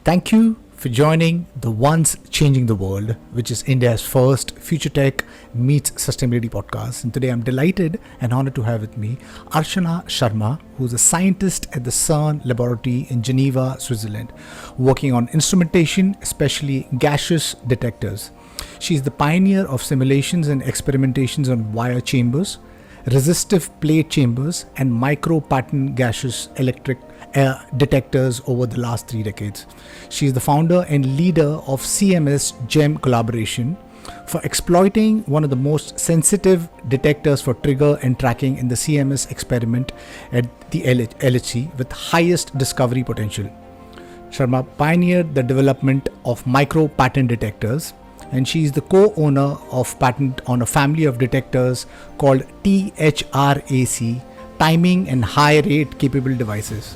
Thank you for joining the Once Changing the World, which is India's first future tech meets sustainability podcast. And today I'm delighted and honored to have with me Archana Sharma, who's a scientist at the CERN Laboratory in Geneva, Switzerland, working on instrumentation, especially gaseous detectors. She's the pioneer of simulations and experimentations on wire chambers, resistive plate chambers, and micro pattern gaseous electric detectors over the last 3 decades. She is the founder and leader of CMS GEM Collaboration for exploiting one of the most sensitive detectors for trigger and tracking in the CMS Experiment at the LHC with highest discovery potential. Sharma pioneered the development of micro pattern detectors, and she is the co-owner of patent on a family of detectors called THRAC, timing and high rate capable devices.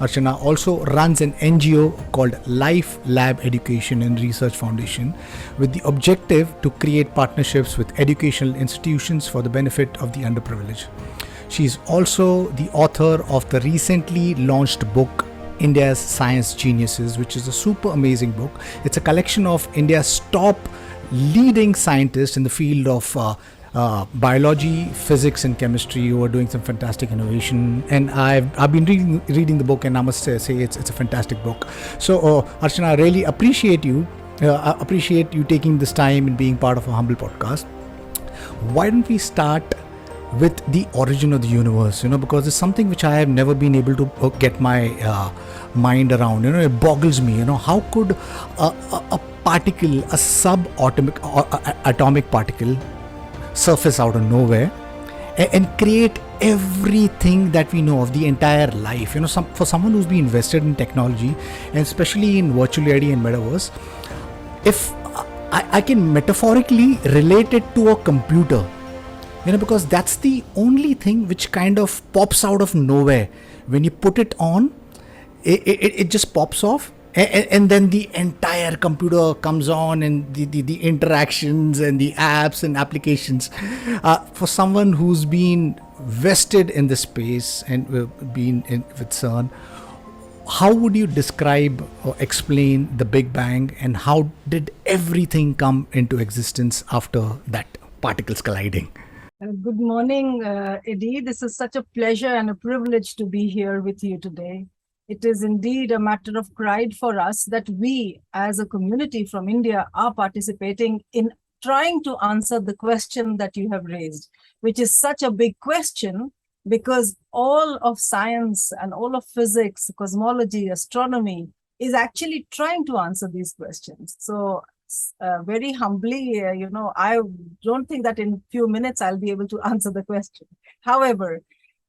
Archana also runs an NGO called Life Lab Education and Research Foundation with the objective to create partnerships with educational institutions for the benefit of the underprivileged. She is also the author of the recently launched book India's Science Geniuses, which is a super amazing book. It's a collection of India's top leading scientists in the field of biology, physics, and chemistry who are doing some fantastic innovation. And I've been reading the book, and I must say it's a fantastic book. So, Archana, I really appreciate you. I appreciate you taking this time and being part of a humble podcast. Why don't we start with the origin of the universe, because it's something which I have never been able to get my mind around. It boggles me. How could a particle, a atomic particle, surface out of nowhere and create everything that we know of the entire life? For someone who's been invested in technology, and especially in virtual reality and metaverse, if I can metaphorically relate it to a computer, because that's the only thing which kind of pops out of nowhere. When you put it on, it just pops off, and then the entire computer comes on, and the interactions and the apps and applications. For someone who's been vested in this space and been with CERN, how would you describe or explain the Big Bang, and how did everything come into existence after that particles colliding? Good morning, Eddie. This is such a pleasure and a privilege to be here with you today. It is indeed a matter of pride for us that we, as a community from India, are participating in trying to answer the question that you have raised, which is such a big question because all of science and all of physics, cosmology, astronomy is actually trying to answer these questions. So very humbly, I don't think that in a few minutes I'll be able to answer the question. However,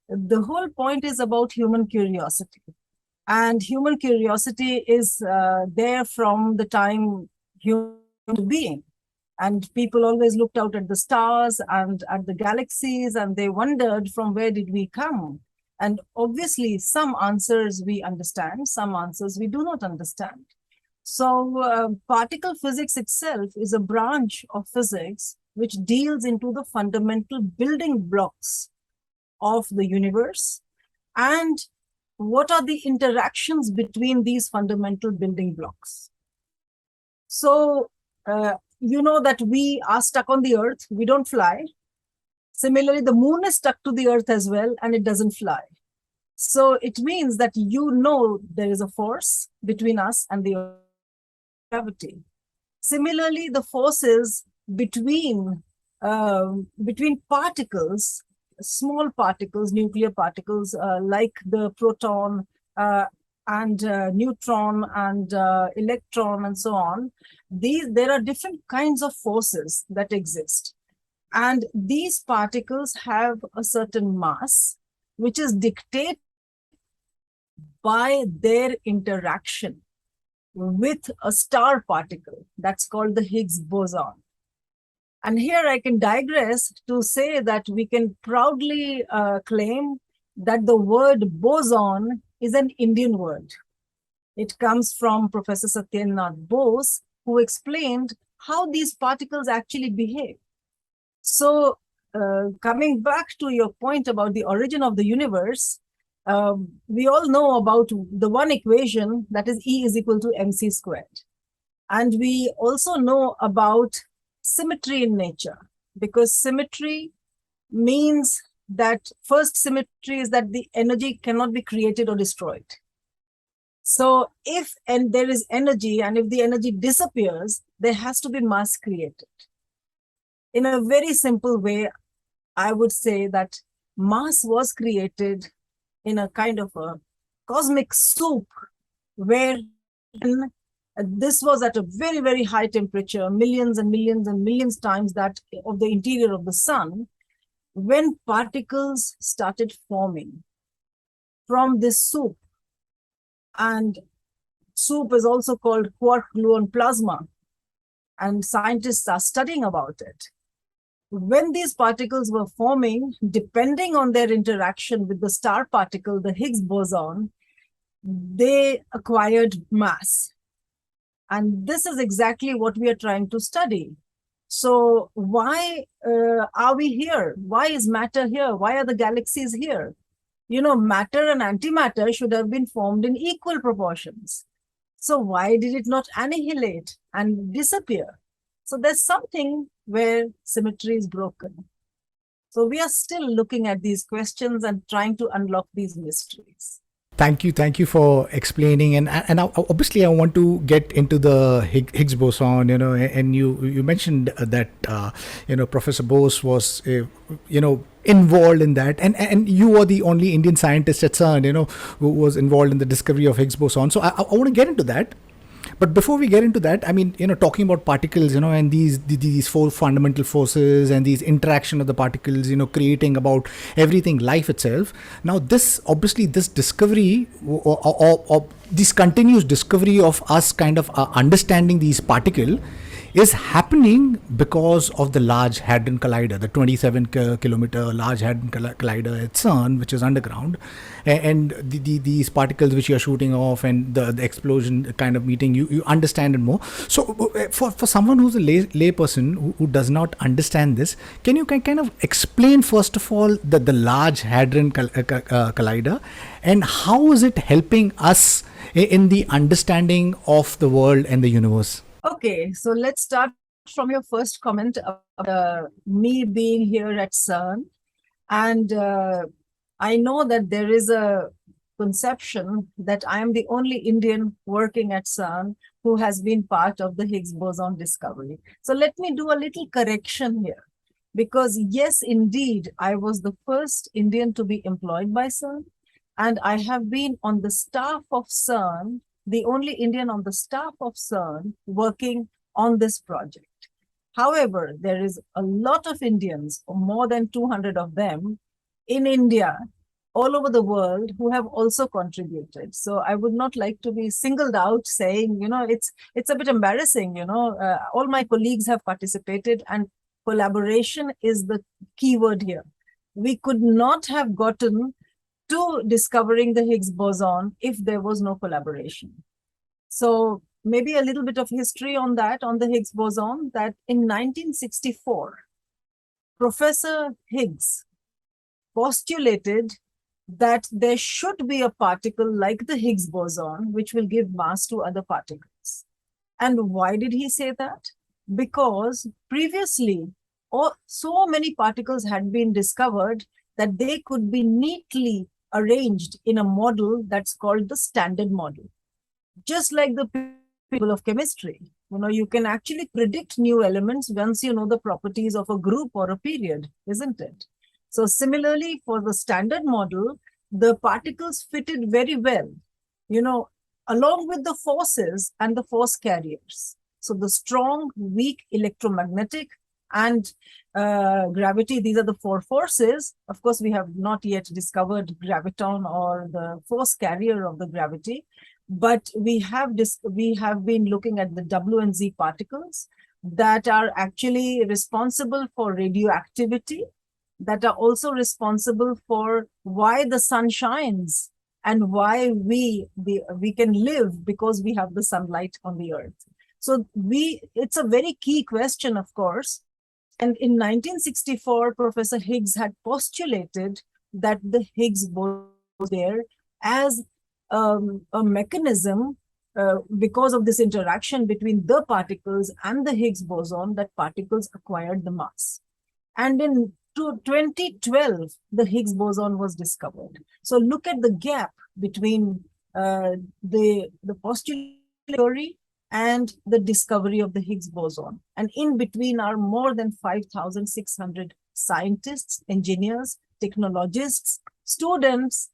the whole point is about human curiosity. And human curiosity is there from the time human being. And people always looked out at the stars and at the galaxies, and they wondered from where did we come? And obviously, some answers we understand, some answers we do not understand. So particle physics itself is a branch of physics which deals into the fundamental building blocks of the universe and what are the interactions between these fundamental building blocks. So you know that we are stuck on the earth, we don't fly. Similarly, the moon is stuck to the earth as well, and it doesn't fly. So it means that there is a force between us and the earth. Gravity. Similarly, the forces between particles, small particles, nuclear particles, like the proton and neutron and electron and so on, there are different kinds of forces that exist. And these particles have a certain mass, which is dictated by their interaction with a star particle that's called the Higgs boson. And here I can digress to say that we can proudly claim that the word boson is an Indian word. It comes from Professor Satyendranath Bose, who explained how these particles actually behave. So coming back to your point about the origin of the universe, We all know about the one equation that is E is equal to mc squared. And we also know about symmetry in nature, because symmetry means that first symmetry is that the energy cannot be created or destroyed. So if and there is energy, and if the energy disappears, there has to be mass created. In a very simple way, I would say that mass was created in a kind of a cosmic soup, where this was at a very, very high temperature, millions and millions and millions times that of the interior of the sun, when particles started forming from this soup. And soup is also called quark gluon plasma, and scientists are studying about it. When these particles were forming, depending on their interaction with the star particle, the Higgs boson, they acquired mass. And this is exactly what we are trying to study. So why are we here? Why is matter here? Why are the galaxies here? You know, matter and antimatter should have been formed in equal proportions. So why did it not annihilate and disappear? So there's something where symmetry is broken. So we are still looking at these questions and trying to unlock these mysteries. Thank you for explaining, and obviously I want to get into the Higgs boson. And you mentioned that Professor Bose was involved in that, and you were the only Indian scientist at CERN who was involved in the discovery of Higgs boson. So I want to get into that. But before we get into that, I mean, talking about particles, and these four fundamental forces and these interaction of the particles, creating about everything, life itself. Now, this discovery or this continuous discovery of us kind of understanding these particles is happening because of the Large Hadron Collider, the 27 kilometer Large Hadron Collider at CERN, which is underground, and these particles which you are shooting off and the explosion kind of meeting, you understand it more. So for someone who's a lay person who does not understand this, can you kind of explain first of all the Large Hadron Collider, and how is it helping us in the understanding of the world and the universe? Okay, so let's start from your first comment about me being here at CERN. And I know that there is a conception that I am the only Indian working at CERN who has been part of the Higgs boson discovery. So let me do a little correction here. Because yes, indeed, I was the first Indian to be employed by CERN. And I have been on the staff of CERN, the only Indian on the staff of CERN working on this project. However, there is a lot of Indians, more than 200 of them, in India, all over the world, who have also contributed. So I would not like to be singled out saying, it's a bit embarrassing, all my colleagues have participated, and collaboration is the key word here. We could not have gotten to discovering the Higgs boson if there was no collaboration. So maybe a little bit of history on that, on the Higgs boson, that in 1964, Professor Higgs postulated that there should be a particle like the Higgs boson, which will give mass to other particles. And why did he say that? Because previously, so many particles had been discovered that they could be neatly arranged in a model that's called the standard model. Just like the people of chemistry, you can actually predict new elements once you know the properties of a group or a period, isn't it? So similarly, for the standard model, the particles fitted very well, along with the forces and the force carriers. So the strong, weak electromagnetic and gravity, these are the four forces. Of course, we have not yet discovered graviton or the force carrier of the gravity, but we have been looking at the W and Z particles that are actually responsible for radioactivity, that are also responsible for why the sun shines and why we can live, because we have the sunlight on the earth. So it's a very key question, of course. And in 1964, Professor Higgs had postulated that the Higgs boson there as a mechanism because of this interaction between the particles and the Higgs boson that particles acquired the mass. And in 2012, the Higgs boson was discovered. So look at the gap between the postulate theory and the discovery of the Higgs boson. And in between are more than 5,600 scientists, engineers, technologists, students,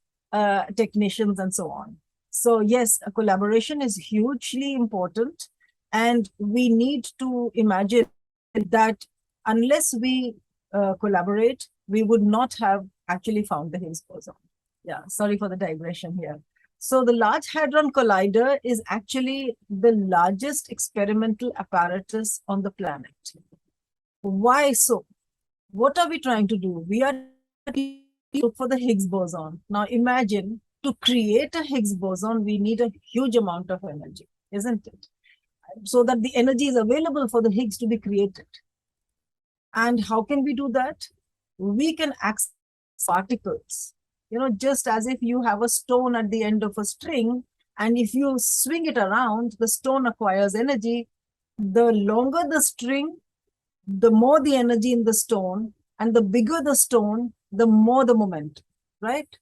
technicians, and so on. So yes, a collaboration is hugely important. And we need to imagine that unless we collaborate, we would not have actually found the Higgs boson. Yeah, sorry for the digression here. So the Large Hadron Collider is actually the largest experimental apparatus on the planet. Why so? What are we trying to do? We are trying to look for the Higgs boson. Now imagine, to create a Higgs boson, we need a huge amount of energy, isn't it? So that the energy is available for the Higgs to be created. And how can we do that? We can access particles. Just as if you have a stone at the end of a string, and if you swing it around, the stone acquires energy. The longer the string, the more the energy in the stone, and the bigger the stone, the more the momentum, right?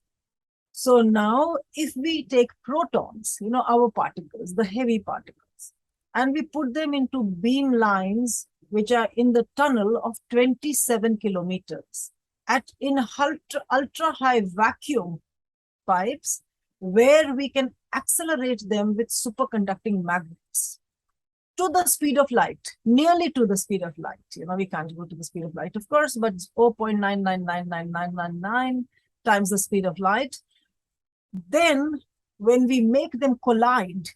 So now if we take protons, our particles, the heavy particles, and we put them into beam lines, which are in the tunnel of 27 kilometers in ultra high vacuum pipes, where we can accelerate them with superconducting magnets to the speed of light, nearly to the speed of light. We can't go to the speed of light, of course, but 0.9999999 times the speed of light. Then when we make them collide,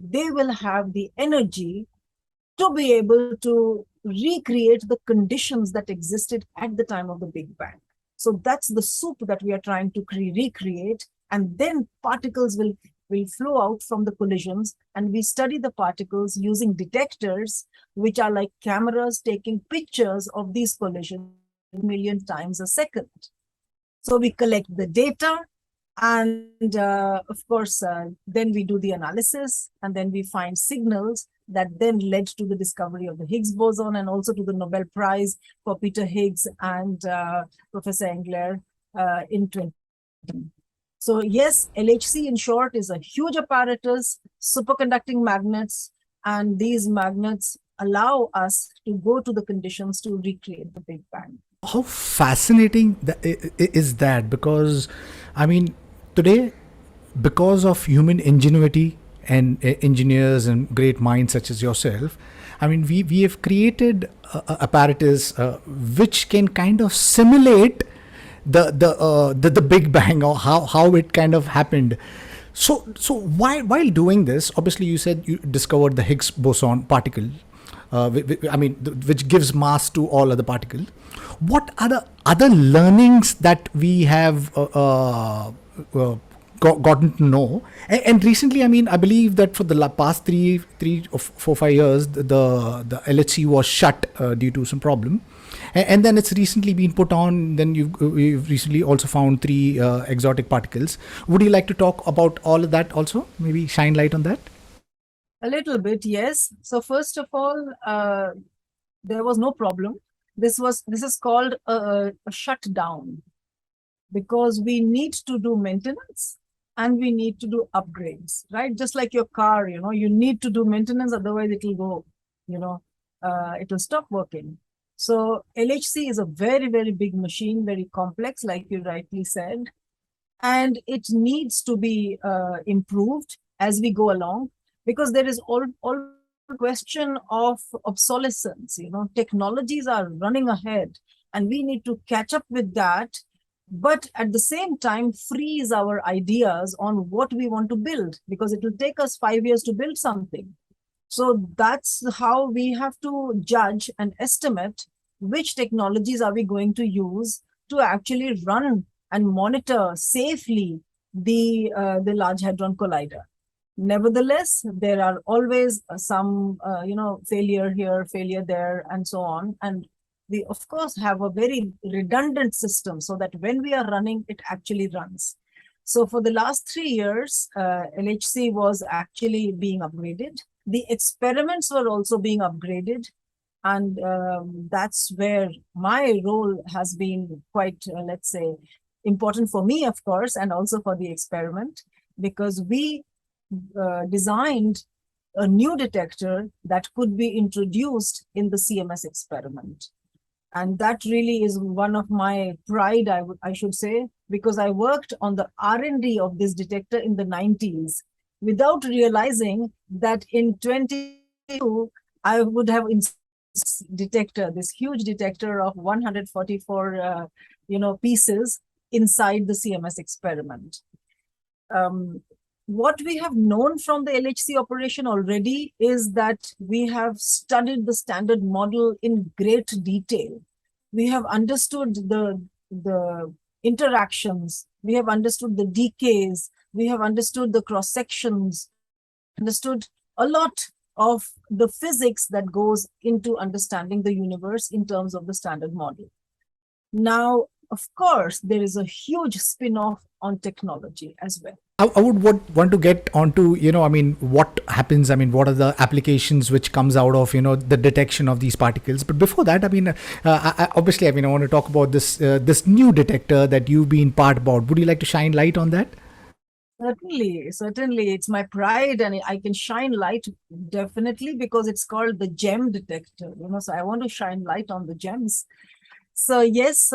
they will have the energy to be able to recreate the conditions that existed at the time of the Big Bang. So that's the soup that we are trying to recreate. And then particles will flow out from the collisions. And we study the particles using detectors, which are like cameras taking pictures of these collisions a million times a second. So we collect the data. And of course, then we do the analysis, and then we find signals that then led to the discovery of the Higgs boson, and also to the Nobel Prize for Peter Higgs and Professor Engler in 2020. So yes, LHC in short is a huge apparatus, superconducting magnets, and these magnets allow us to go to the conditions to recreate the Big Bang. How fascinating is that? Because, I mean, today, because of human ingenuity and engineers and great minds such as yourself, I mean, we have created a apparatus which can kind of simulate the Big Bang, or how it kind of happened. So while doing this, obviously you said you discovered the Higgs boson particle, which gives mass to all other particles. What are the other learnings that we have gotten to know? And recently, I mean, I believe that for the past 3 or 4, 5 years, the LHC was shut due to some problem. And then it's recently been put on. Then you've recently also found 3 exotic particles. Would you like to talk about all of that also? Maybe shine light on that? A little bit, yes. So first of all, there was no problem. This is called a shutdown, because we need to do maintenance and we need to do upgrades, right? Just like your car, you need to do maintenance, otherwise it will go, it will stop working. So LHC is a very, very big machine, very complex, like you rightly said, and it needs to be improved as we go along, because there is all question of obsolescence. Technologies are running ahead and we need to catch up with that, but at the same time freeze our ideas on what we want to build, because it will take us 5 years to build something. So that's how we have to judge and estimate which technologies are we going to use to actually run and monitor safely the Large Hadron Collider. Nevertheless, there are always some, failure here, failure there, and so on. And we, of course, have a very redundant system so that when we are running, it actually runs. So for the last 3 years, LHC was actually being upgraded. The experiments were also being upgraded. And that's where my role has been quite, let's say, important for me, of course, and also for the experiment, because we designed a new detector that could be introduced in the CMS experiment. And that really is one of my pride, I should say, because I worked on the R&D of this detector in the 90s without realizing that in 22, I would have detector, this huge detector of 144, pieces inside the CMS experiment. What we have known from the LHC operation already is that we have studied the standard model in great detail. We have understood the interactions, we have understood the decays, we have understood the cross sections, understood a lot of the physics that goes into understanding the universe in terms of the standard model. Now, of course, there is a huge spin-off on technology as well. I would want to get onto, what happens, what are the applications which comes out of, the detection of these particles. But before that, obviously, I want to talk about this new detector that you've been part about. Would you like to shine light on that? Certainly. It's my pride, and I can shine light definitely because it's called the GEM detector. So I want to shine light on the gems. So yes,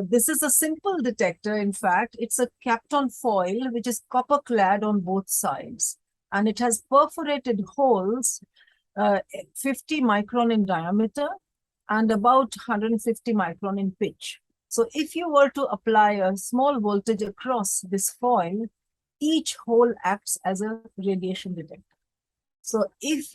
this is a simple detector. In fact, it's a Kapton foil, which is copper clad on both sides. And it has perforated holes, 50 micron in diameter and about 150 micron in pitch. So if you were to apply a small voltage across this foil, each hole acts as a radiation detector. So if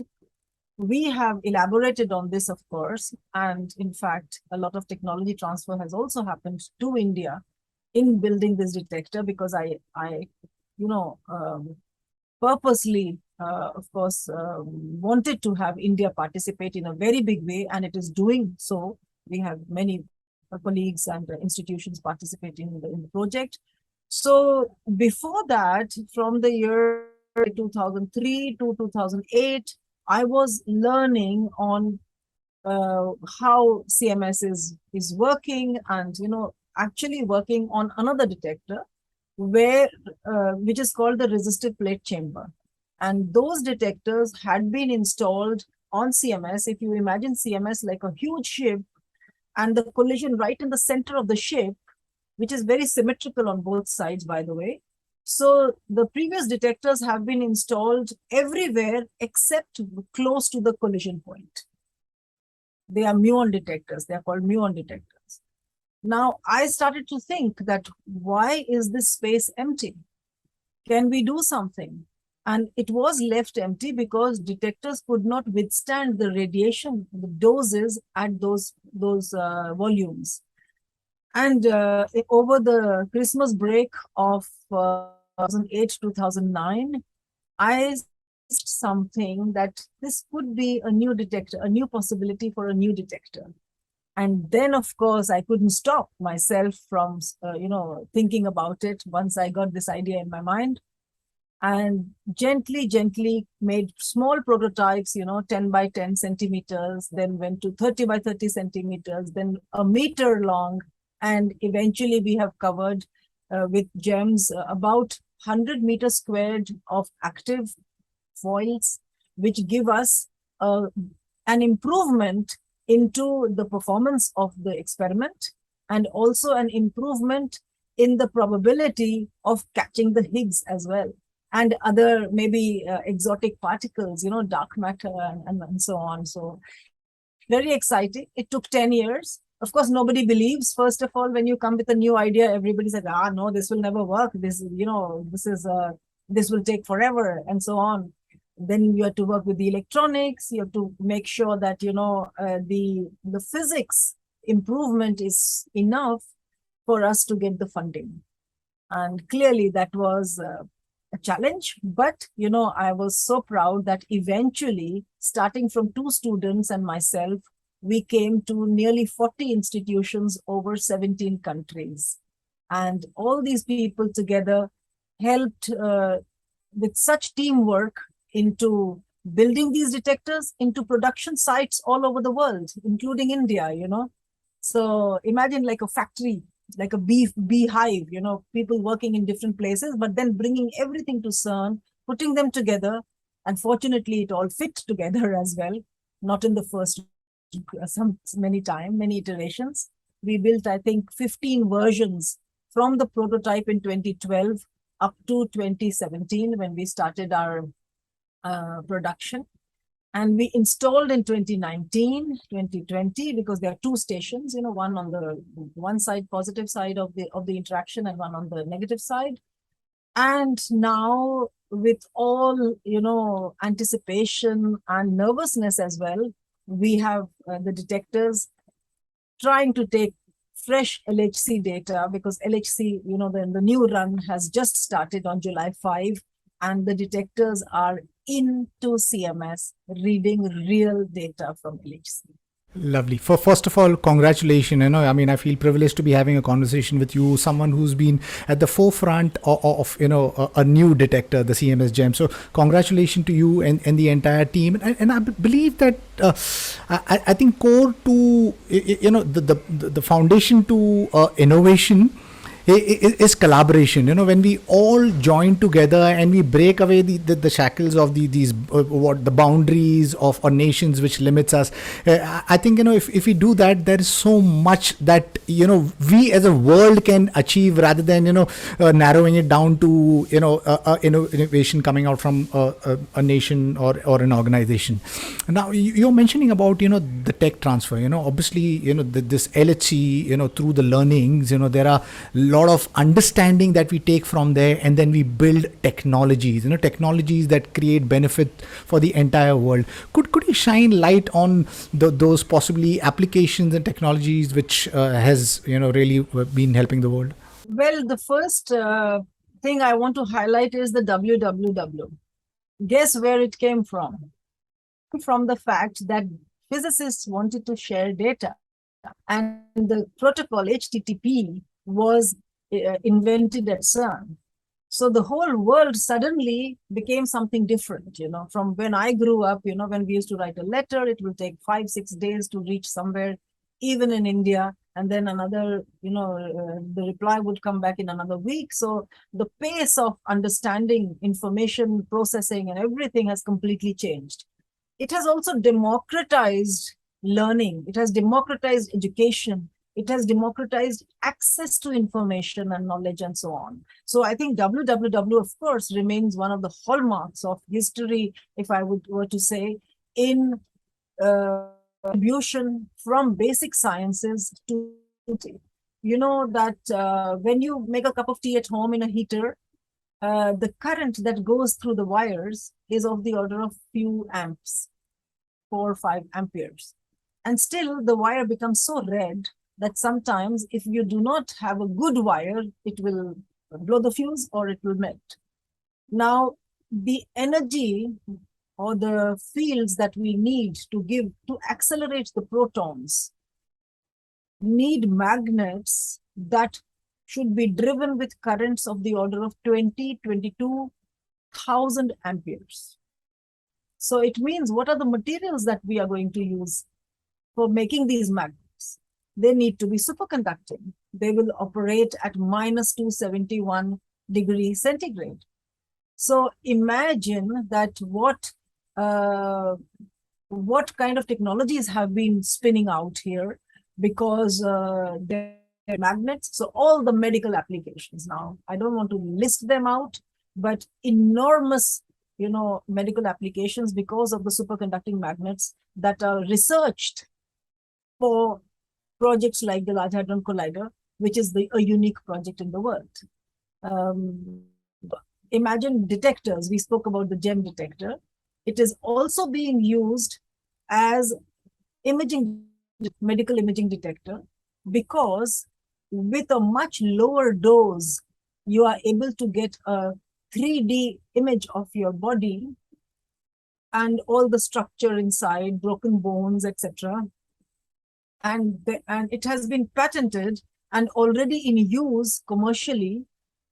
we have elaborated on this, of course, and in fact, a lot of technology transfer has also happened to India in building this detector, because I purposely, of course, wanted to have India participate in a very big way, and it is doing so. We have many colleagues and institutions participating in the project. So before that, from the year 2003 to 2008, I was learning on how CMS is working, and actually working on another detector which is called the resistive plate chamber. And those detectors had been installed on CMS. If you imagine CMS like a huge ship, and the collision right in the center of the ship, which is very symmetrical on both sides, by the way. So the previous detectors have been installed everywhere except close to the collision point. They are muon detectors. They are called muon detectors. Now, I started to think that why is this space empty? Can we do something? And it was left empty because detectors could not withstand the radiation, the doses at those volumes. And over the Christmas break of 2008-2009, I something that this could be a new detector, a new possibility for a new detector. And then, of course, I couldn't stop myself from, thinking about it once I got this idea in my mind. And gently made small prototypes, 10 by 10 centimeters, then went to 30 by 30 centimeters, then a meter long. And eventually we have covered with GEMS about 100 meters squared of active foils, which give us an improvement into the performance of the experiment, and also an improvement in the probability of catching the Higgs as well, and other maybe exotic particles, dark matter and so on. So very exciting. It took 10 years. Of course, nobody believes. First of all, when you come with a new idea, everybody says, no, this will never work. This will take forever, and so on. Then you have to work with the electronics. You have to make sure that, the physics improvement is enough for us to get the funding. And clearly that was a challenge, but, I was so proud that eventually, starting from 2 students and myself, we came to nearly 40 institutions over 17 countries. And all these people together helped with such teamwork into building these detectors into production sites all over the world, including India, So imagine like a factory, like a beehive, people working in different places, but then bringing everything to CERN, putting them together. And fortunately, it all fit together as well, not in the first many iterations. We built, I think, 15 versions from the prototype in 2012 up to 2017 when we started our production. And we installed in 2019, 2020, because there are two stations, one on the one side, positive side of the interaction, and one on the negative side. And now, with all, anticipation and nervousness as well, we have the detectors trying to take fresh LHC data, because LHC, the new run has just started on July 5, and the detectors are into CMS reading real data from LHC. Lovely. First of all, congratulations. I mean, I feel privileged to be having a conversation with you, someone who's been at the forefront of a new detector, the CMS GEM. So, congratulations to you and the entire team. And I believe that I think core to the foundation to innovation is collaboration. When we all join together and we break away the shackles of these what the boundaries of our nations which limits us. I think if we do that, there is so much that we as a world can achieve, rather than narrowing it down to innovation coming out from a nation or an organization. Now you're mentioning about the tech transfer. Obviously this LHC through the learnings, there are lot of understanding that we take from there, and then we build technologies that create benefit for the entire world. Could you shine light on those possibly applications and technologies which has really been helping the world? Well, the first thing I want to highlight is the WWW. Guess where it came from? From the fact that physicists wanted to share data, and the protocol HTTP was invented at CERN. So the whole world suddenly became something different, from when I grew up, when we used to write a letter, it will take 5-6 days to reach somewhere, even in India. And then another, the reply would come back in another week. So the pace of understanding, information processing, and everything has completely changed. It has also democratized learning. It has democratized education. It has democratized access to information and knowledge and so on. So I think WWW, of course, remains one of the hallmarks of history, if I were to say, in contribution from basic sciences to, that when you make a cup of tea at home in a heater, the current that goes through the wires is of the order of few amps, 4 or 5 amperes. And still the wire becomes so red that sometimes if you do not have a good wire, it will blow the fuse or it will melt. Now, the energy or the fields that we need to accelerate the protons need magnets that should be driven with currents of the order of 22,000 amperes. So it means, what are the materials that we are going to use for making these magnets? They need to be superconducting. They will operate at minus 271 degrees centigrade. So imagine that what kind of technologies have been spinning out here, because they're magnets. So all the medical applications now, I don't want to list them out, but enormous medical applications because of the superconducting magnets that are researched for projects like the Large Hadron Collider, which is a unique project in the world. Imagine detectors. We spoke about the GEM detector. It is also being used as medical imaging detector, because with a much lower dose, you are able to get a 3D image of your body and all the structure inside, broken bones, etc. And it has been patented and already in use commercially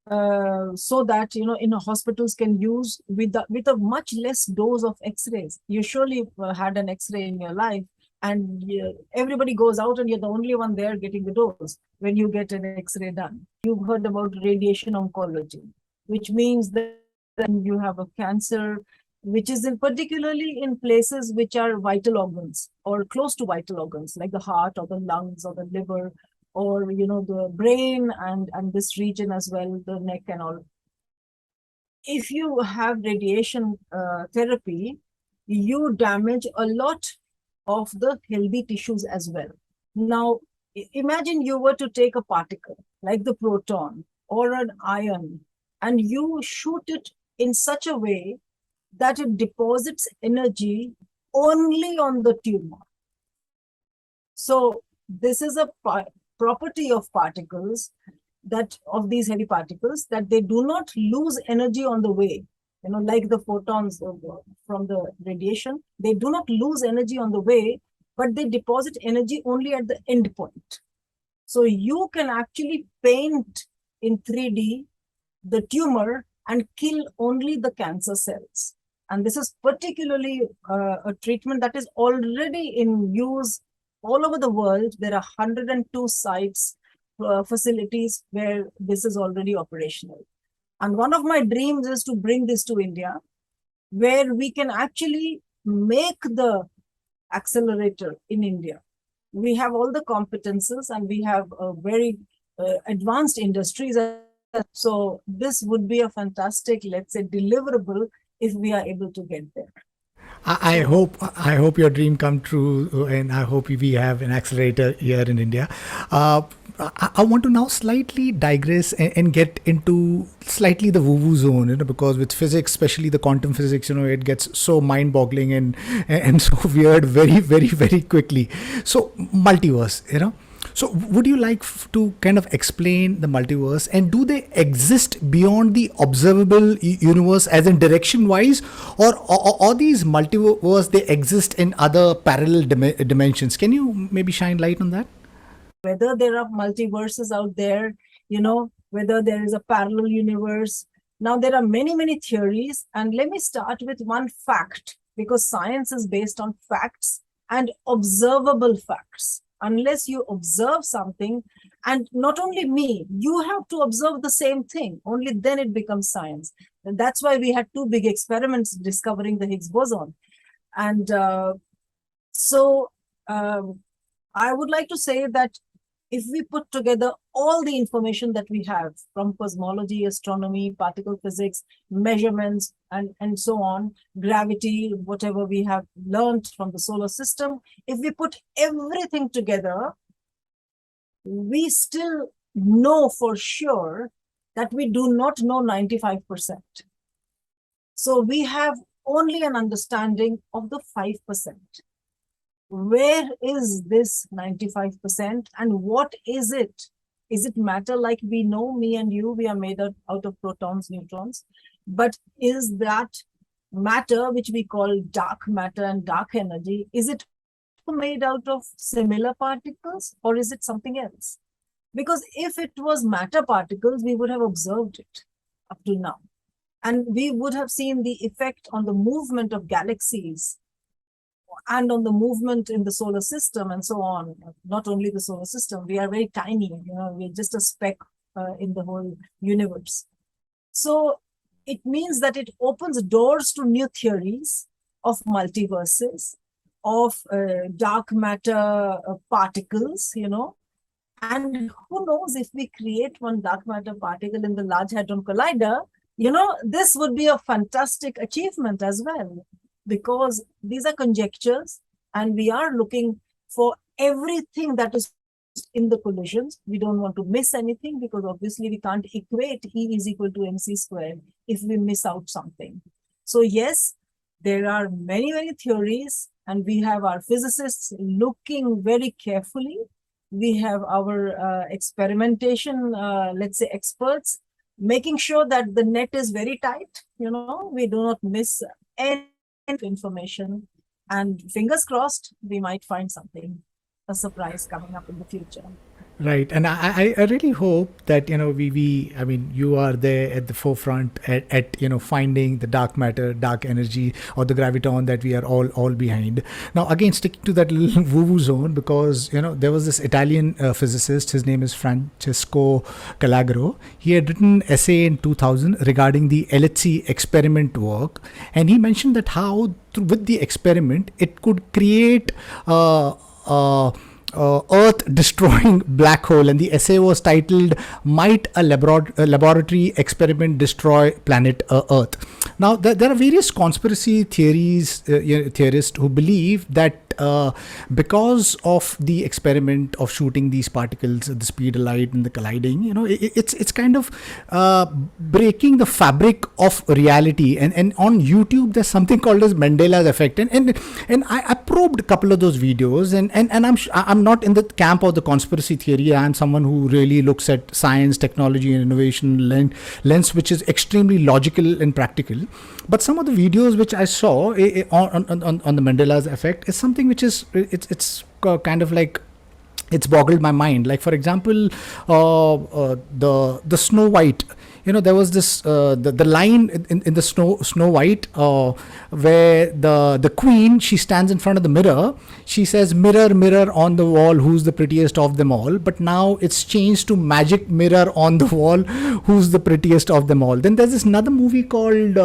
so that, hospitals can use with a much less dose of X-rays. You surely had an X-ray in your life, and everybody goes out and you're the only one there getting the dose when you get an X-ray done. You've heard about radiation oncology, which means that you have a cancer, which is particularly in places which are vital organs or close to vital organs, like the heart or the lungs or the liver, or the brain, and this region as well, the neck and all. If you have radiation therapy, you damage a lot of the healthy tissues as well. Now, imagine you were to take a particle like the proton or an ion, and you shoot it in such a way that it deposits energy only on the tumor. So this is a property of particles, that of these heavy particles, that they do not lose energy on the way. Like the photons from the radiation, they do not lose energy on the way, but they deposit energy only at the end point. So you can actually paint in 3D the tumor and kill only the cancer cells. And this is particularly a treatment that is already in use all over the world. There are 102 sites, facilities where this is already operational. And one of my dreams is to bring this to India, where we can actually make the accelerator in India. We have all the competences and we have very advanced industries. So this would be a fantastic, let's say, deliverable if we are able to get there. I hope your dream come true, and I hope we have an accelerator here in India. I want to now slightly digress and get into slightly the woo-woo zone, because with physics, especially the quantum physics, it gets so mind-boggling and so weird very, very, very quickly. So multiverse. So would you like to kind of explain the multiverse, and do they exist beyond the observable universe as in direction wise, or these multiverse, they exist in other parallel dimensions? Can you maybe shine light on that? Whether there are multiverses out there, whether there is a parallel universe. Now, there are many, many theories. And let me start with one fact, because science is based on facts and observable facts. Unless you observe something, and not only me, you have to observe the same thing, only then it becomes science. And that's why we had two big experiments discovering the Higgs boson. And so I would like to say that if we put together all the information that we have from cosmology, astronomy, particle physics, measurements, and so on, gravity, whatever we have learned from the solar system, if we put everything together, we still know for sure that we do not know 95%. So we have only an understanding of the 5%. Where is this 95%, and what is it? Is it matter like we know, me and you, we are made out of protons, neutrons? But is that matter, which we call dark matter and dark energy, is it made out of similar particles, or is it something else? Because if it was matter particles, we would have observed it up to now. And we would have seen the effect on the movement of galaxies and on the movement in the solar system and so on. Not only the solar system, we are very tiny, we're just a speck in the whole universe. So it means that it opens doors to new theories of multiverses, of dark matter particles, and who knows, if we create one dark matter particle in the Large Hadron Collider, this would be a fantastic achievement as well, because these are conjectures and we are looking for everything that is in the collisions. We don't want to miss anything, because obviously we can't equate E is equal to mc squared if we miss out something. So yes, there are many, many theories, and we have our physicists looking very carefully. We have our experimentation, let's say, experts, making sure that the net is very tight. We do not miss any information, and fingers crossed, we might find something, a surprise coming up in the future. Right, and I really hope that we I mean you are there at the forefront at finding the dark matter, dark energy, or the graviton that we are all behind. Now again, sticking to that little woo-woo zone, because there was this Italian physicist. His name is Francesco Calagro. He had written an essay in 2000 regarding the LHC experiment work, and he mentioned that how with the experiment it could create. Earth destroying black hole, and the essay was titled "Might a Laboratory Experiment Destroy Planet Earth?" Now there are various conspiracy theorists who believe that because of the experiment of shooting these particles at the speed of light and the colliding, it's kind of breaking the fabric of reality. And on YouTube there's something called as Mandela's effect, and I probed a couple of those videos, and I'm not in the camp of the conspiracy theory. I'm someone who really looks at science, technology, and innovation lens which is extremely logical and practical. But some of the videos which I saw on the Mandela's effect is something which is it's kind of like it's boggled my mind. Like for example, the Snow White. There was this the line in the Snow White where the queen, she stands in front of the mirror. She says, "Mirror, mirror on the wall, who's the prettiest of them all?" But now it's changed to "Magic mirror on the wall, who's the prettiest of them all." Then there's this another movie called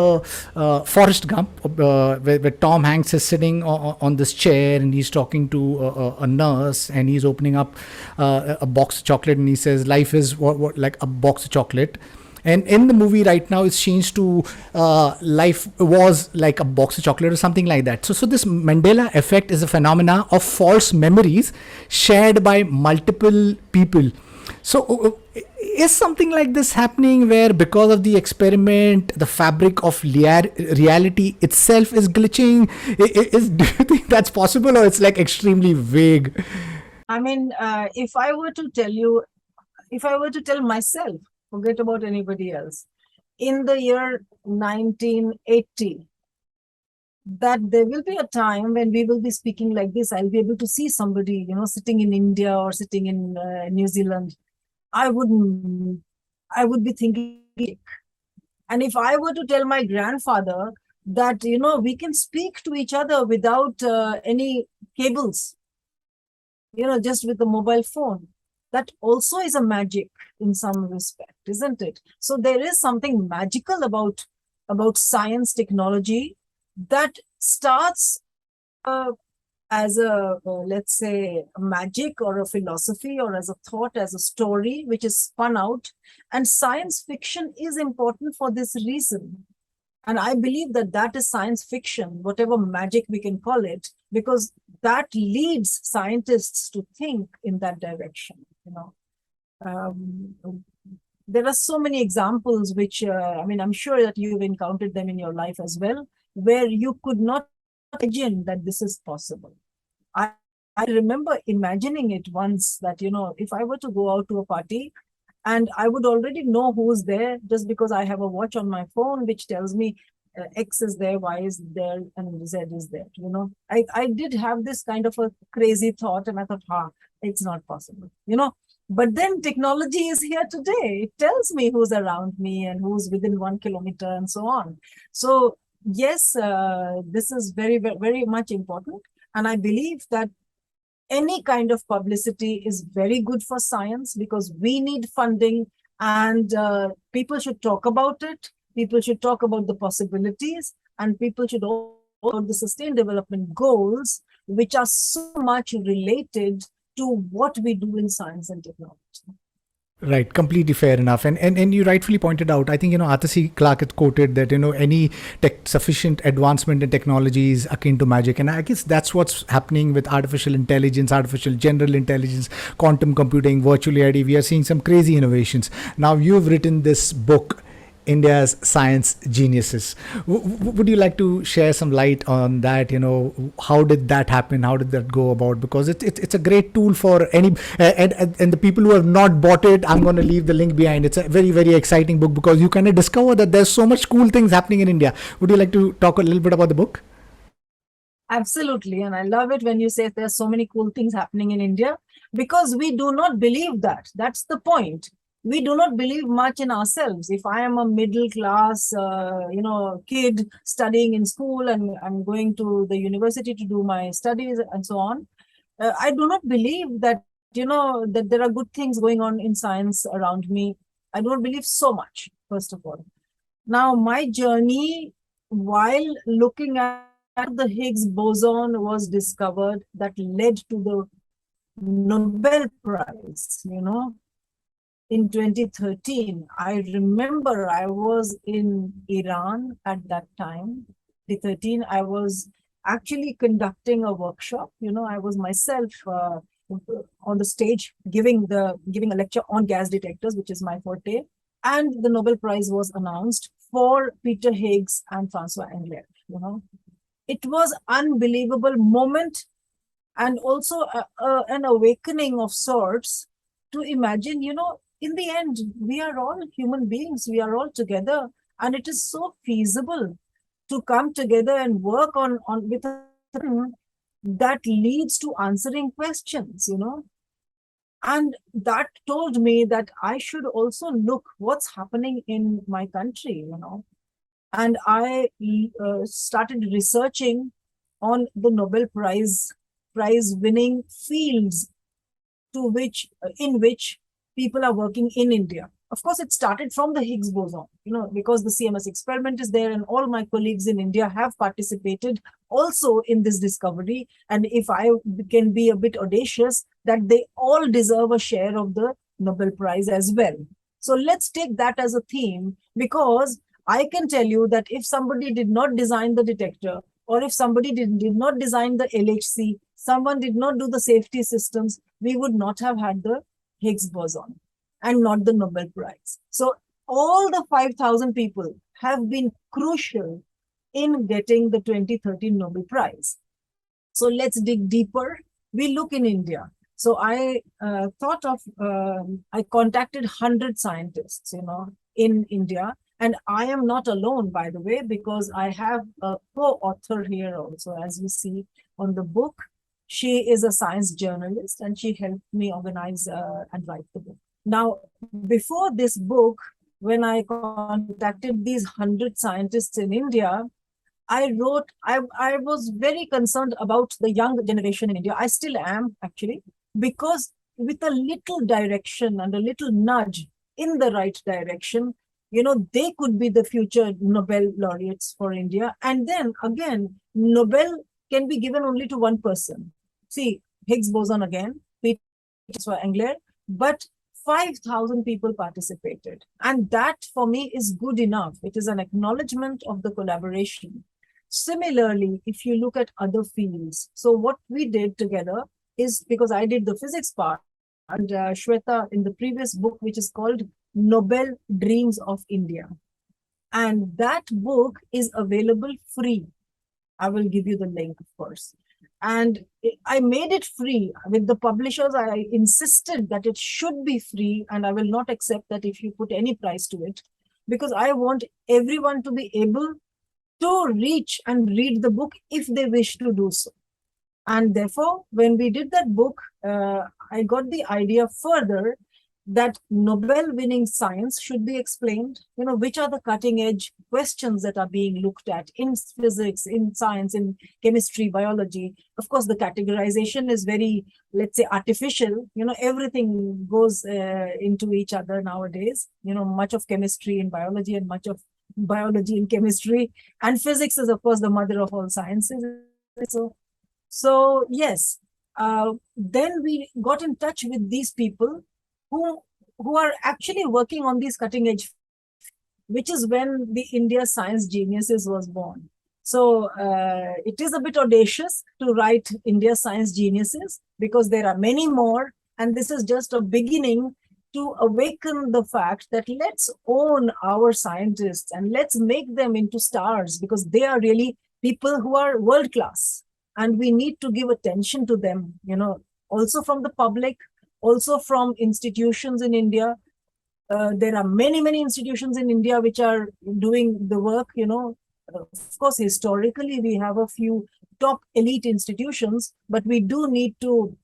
Forrest Gump, where Tom Hanks is sitting on this chair and he's talking to a nurse, and he's opening up a box of chocolate, and he says, "Life is what like a box of chocolate." And in the movie right now, it's changed to life was like a box of chocolate or something like that. So this Mandela effect is a phenomena of false memories shared by multiple people. So is something like this happening where because of the experiment, the fabric of reality itself is glitching? Do you think that's possible, or it's like extremely vague? I mean, if I were to tell myself, forget about anybody else, in the year 1980, that there will be a time when we will be speaking like this, I'll be able to see somebody, sitting in India or sitting in New Zealand. I would be thinking. And if I were to tell my grandfather that, we can speak to each other without any cables, just with the mobile phone, that also is a magic in some respect, isn't it? So there is something magical about science, technology, that starts as a, let's say, a magic or a philosophy or as a thought, as a story, which is spun out. And science fiction is important for this reason. And I believe that is science fiction, whatever magic we can call it, because that leads scientists to think in that direction. There are so many examples which, I'm sure that you've encountered them in your life as well, where you could not imagine that this is possible. I remember imagining it once that, if I were to go out to a party, and I would already know who's there just because I have a watch on my phone which tells me X is there, Y is there, and Z is there. I did have this kind of a crazy thought, and I thought, it's not possible. But then technology is here today. It tells me who's around me and who's within 1 kilometer and so on. So yes, this is very, very much important. And I believe that any kind of publicity is very good for science, because we need funding, and people should talk about it. People should talk about the possibilities, and people should also talk about the sustained development goals, which are so much related to what we do in science and technology. Right, completely fair enough. And you rightfully pointed out, I think, Arthur C. Clarke had quoted that, any sufficient advancement in technology is akin to magic. And I guess that's what's happening with artificial intelligence, artificial general intelligence, quantum computing, virtual reality. We are seeing some crazy innovations. Now, you've written this book, India's Science Geniuses. Would you like to share some light on that? How did that happen? How did that go about? Because it's a great tool for any, and the people who have not bought it, I'm going to leave the link behind. It's a very, very exciting book, because you kind of discover that there's so much cool things happening in India. Would you like to talk a little bit about the book? Absolutely. And I love it when you say there's so many cool things happening in India because we do not believe that. That's the point. We do not believe much in ourselves. If I am a middle class, kid studying in school and I'm going to the university to do my studies and so on, I do not believe that, that there are good things going on in science around me. I don't believe so much, first of all. Now, my journey while looking at the Higgs boson was discovered that led to the Nobel Prize, in 2013. I remember I was in Iran at that time. 2013, I was actually conducting a workshop. I was myself on the stage giving a lecture on gas detectors, which is my forte. And the Nobel Prize was announced for Peter Higgs and Francois Englert. It was unbelievable moment and also an awakening of sorts to imagine, in the end, we are all human beings, we are all together, and it is so feasible to come together and work on with a that leads to answering questions, and that told me that I should also look what's happening in my country, and I started researching on the Nobel prize winning fields to which in which people are working in India. Of course, it started from the Higgs boson, because the CMS experiment is there, and all my colleagues in India have participated also in this discovery. And if I can be a bit audacious, that they all deserve a share of the Nobel Prize as well. So let's take that as a theme, because I can tell you that if somebody did not design the detector, or if somebody did not design the LHC, someone did not do the safety systems, we would not have had the Higgs boson and not the Nobel Prize. So all the 5,000 people have been crucial in getting the 2013 Nobel Prize. So let's dig deeper. We look in India. So I I contacted 100 scientists, in India. And I am not alone, by the way, because I have a co-author here also, as you see on the book. She is a science journalist and she helped me organize and write the book. Now, before this book, when I contacted these 100 scientists in India, I was very concerned about the young generation in India. I still am, actually, because with a little direction and a little nudge in the right direction, they could be the future Nobel laureates for India. And then again, Nobel can be given only to one person. See, Higgs boson again, Peter Englert, but 5,000 people participated. And that for me is good enough. It is an acknowledgement of the collaboration. Similarly, if you look at other fields, so what we did together is, because I did the physics part, and Shweta in the previous book, which is called Nobel Dreams of India. And that book is available free. I will give you the link, of course. And I made it free with the publishers. I insisted that it should be free, and I will not accept that if you put any price to it, because I want everyone to be able to reach and read the book if they wish to do so. And therefore, when we did that book, I got the idea further that Nobel-winning science should be explained. Which are the cutting-edge questions that are being looked at in physics, in science, in chemistry, biology. Of course, the categorization is very, let's say, artificial. Everything goes into each other nowadays. Much of chemistry in biology and much of biology in chemistry. And physics is, of course, the mother of all sciences. So yes, then we got in touch with these people who are actually working on these cutting edge, which is when the India Science Geniuses was born. So it is a bit audacious to write India Science Geniuses because there are many more, and this is just a beginning to awaken the fact that let's own our scientists and let's make them into stars, because they are really people who are world class, and we need to give attention to them, also from the public, also from institutions in India. There are many institutions in India which are doing the work, Of course, historically, we have a few top elite institutions, but we do need to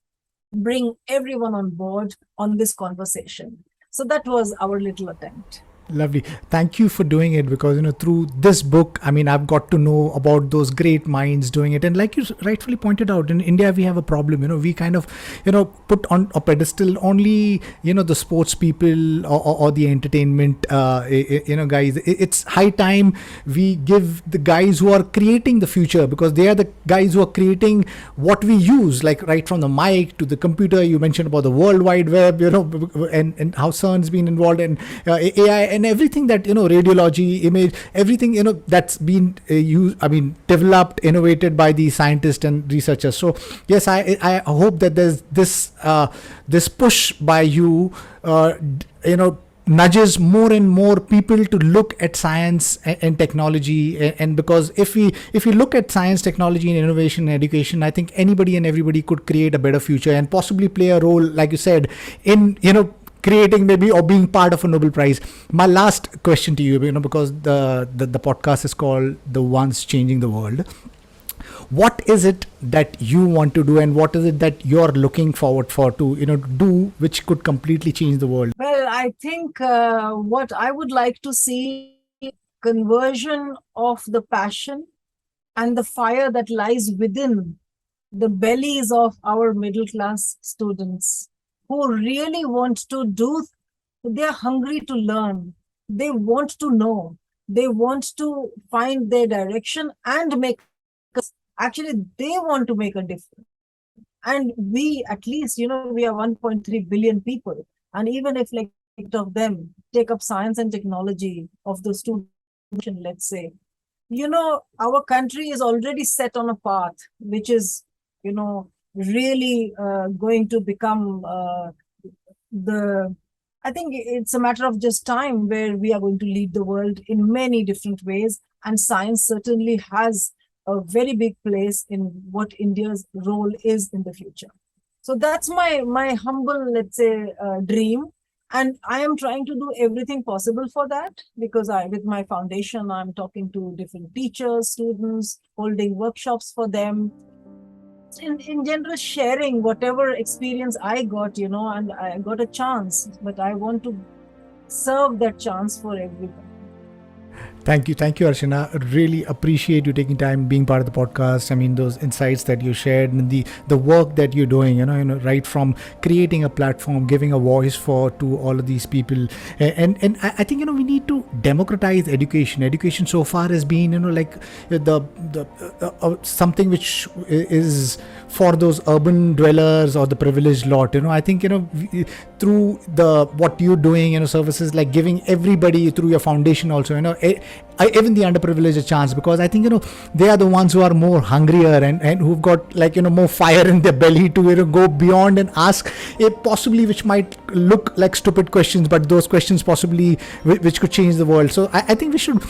bring everyone on board on this conversation. So that was our little attempt. Lovely. Thank you for doing it, because through this book, I mean, I've got to know about those great minds doing it. And like you rightfully pointed out, in India we have a problem. We kind of put on a pedestal only the sports people, or the entertainment guys. It's high time we give the guys who are creating the future, because they are the guys who are creating what we use, like right from the mic to the computer. You mentioned about the World Wide Web, and how CERN's been involved in AI, and everything that radiology, image, everything that's been used, I mean, developed, innovated by the scientists and researchers. So yes, I hope that there's this push by you nudges more and more people to look at science and technology. And because if we look at science, technology, and innovation and education, I think anybody and everybody could create a better future and possibly play a role, like you said, in creating maybe, or being part of a Nobel Prize. My last question to you, because the podcast is called The Ones Changing the World. What is it that you want to do, and what is it that you're looking forward for to do, which could completely change the world? Well, I think what I would like to see, conversion of the passion and the fire that lies within the bellies of our middle class students, who really want to do. They're hungry to learn. They want to know. They want to find their direction and make. Actually, they want to make a difference. And we, at least, we are 1.3 billion people. And even if like 8 of them take up science and technology of the student, let's say, our country is already set on a path, which is, really going to become I think it's a matter of just time where we are going to lead the world in many different ways. And science certainly has a very big place in what India's role is in the future. So that's my humble, let's say, dream. And I am trying to do everything possible for that, because with my foundation, I'm talking to different teachers, students, holding workshops for them. In general, sharing whatever experience I got, and I got a chance, but I want to serve that chance for everyone. Thank you, Archana. Really appreciate you taking time, being part of the podcast. I mean, those insights that you shared, and the work that you're doing. Right from creating a platform, giving a voice to all of these people, and I think we need to democratize education. Education so far has been like the something which is for those urban dwellers or the privileged lot. I think through what you're doing, services like giving everybody through your foundation also, even the underprivileged a chance, because I think they are the ones who are more hungrier and who've got more fire in their belly to go beyond and ask possibly which might look like stupid questions, but those questions possibly which could change the world. So I think we should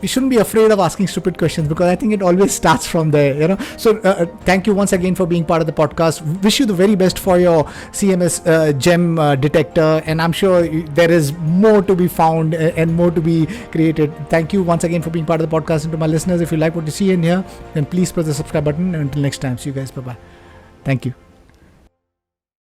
we shouldn't be afraid of asking stupid questions, because I think it always starts from there. So thank you once again for being part of the podcast. Wish you the very best for your CMS Gem Detector, and I'm sure there is more to be found and more to be created. Thank you once again for being part of the podcast. And to my listeners, if you like what you see in here, then please press the subscribe button. And until next time, see you guys. Bye bye. Thank you.